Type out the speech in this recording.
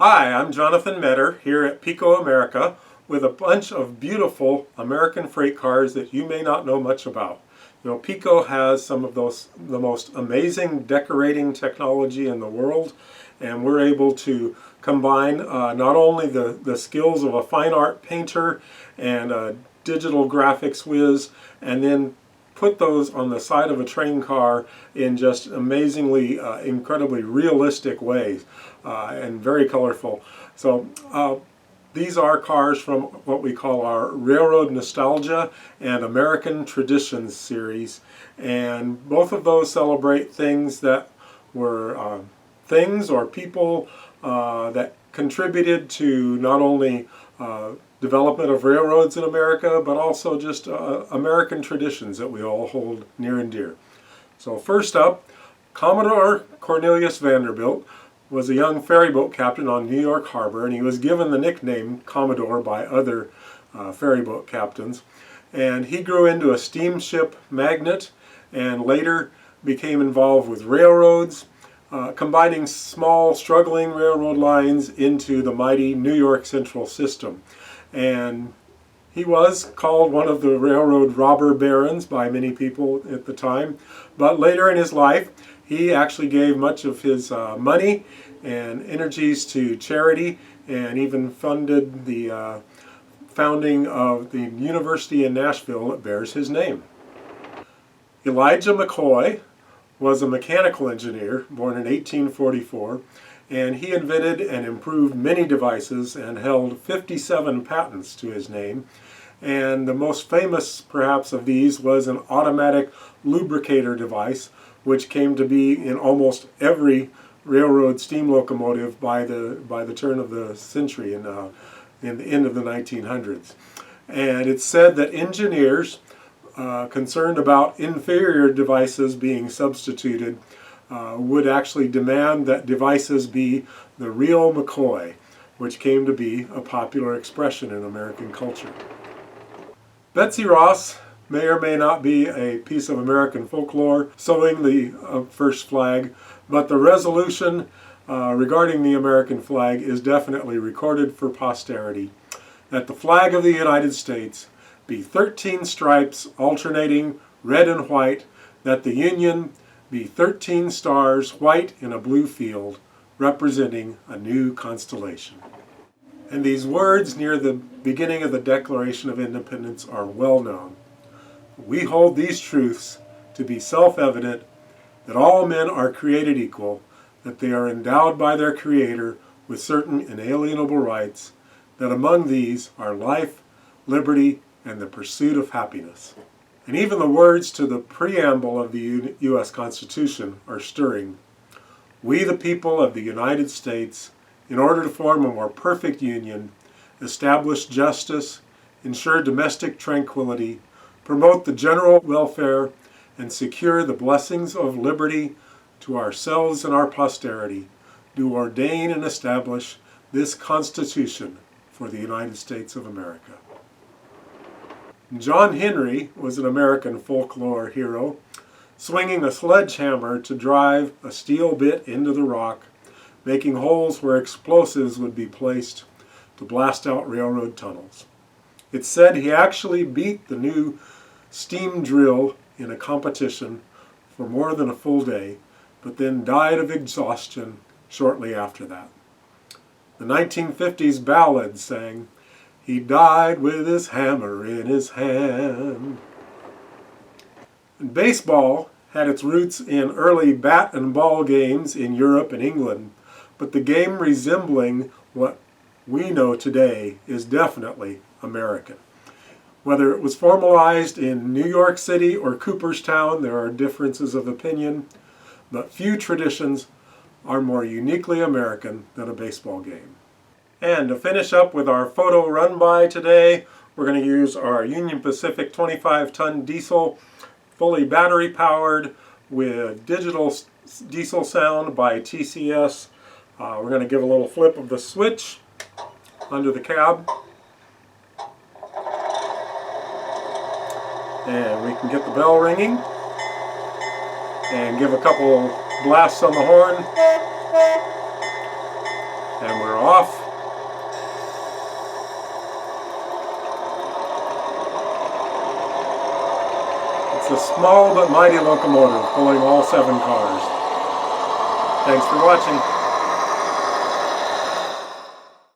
Hi, I'm Jonathan Metter here at PIKO America with a bunch of beautiful American freight cars that you may not know much about. You know, PIKO has some of the most amazing decorating technology in the world, and we're able to combine not only the skills of a fine art painter and a digital graphics whiz, and then put those on the side of a train car in just amazingly, incredibly realistic ways and very colorful. So these are cars from what we call our Railroad Nostalgia and American Traditions series, and both of those celebrate things that were things or people that contributed to not only development of railroads in America, but also just American traditions that we all hold near and dear. So first up, Commodore Cornelius Vanderbilt was a young ferryboat captain on New York Harbor, and he was given the nickname Commodore by other ferryboat captains. And he grew into a steamship magnate and later became involved with railroads, combining small, struggling railroad lines into the mighty New York Central system. And he was called one of the railroad robber barons by many people at the time. But later in his life, he actually gave much of his money and energies to charity and even funded the founding of the university in Nashville that bears his name. Elijah McCoy was a mechanical engineer born in 1844, and he invented and improved many devices and held 57 patents to his name. And the most famous, perhaps, of these was an automatic lubricator device, which came to be in almost every railroad steam locomotive by the turn of the century in the end of the 1900s. And it's said that engineers concerned about inferior devices being substituted would actually demand that devices be the real McCoy, which came to be a popular expression in American culture. Betsy Ross may or may not be a piece of American folklore sewing the first flag, but the resolution regarding the American flag is definitely recorded for posterity, that the flag of the United States be 13 stripes alternating red and white, that the Union be 13 stars white in a blue field, representing a new constellation. And these words near the beginning of the Declaration of Independence are well known. We hold these truths to be self-evident, that all men are created equal, that they are endowed by their Creator with certain inalienable rights, that among these are life, liberty, and the pursuit of happiness. And even the words to the preamble of the U.S. Constitution are stirring. We, the people of the United States, in order to form a more perfect union, establish justice, ensure domestic tranquility, promote the general welfare, and secure the blessings of liberty to ourselves and our posterity, do ordain and establish this Constitution for the United States of America. John Henry was an American folklore hero, swinging a sledgehammer to drive a steel bit into the rock, making holes where explosives would be placed to blast out railroad tunnels. It's said he actually beat the new steam drill in a competition for more than a full day, but then died of exhaustion shortly after that. The 1950s ballad sang, "He died with his hammer in his hand." And baseball had its roots in early bat and ball games in Europe and England, but the game resembling what we know today is definitely American. Whether it was formalized in New York City or Cooperstown, there are differences of opinion, but few traditions are more uniquely American than a baseball game. And to finish up with our photo run-by today, we're going to use our Union Pacific 25-ton diesel, fully battery powered with digital diesel sound by TCS. We're going to give a little flip of the switch under the cab. And we can get the bell ringing and give a couple blasts on the horn. And we're off. It's a small but mighty locomotive pulling all 7 cars. Thanks for watching.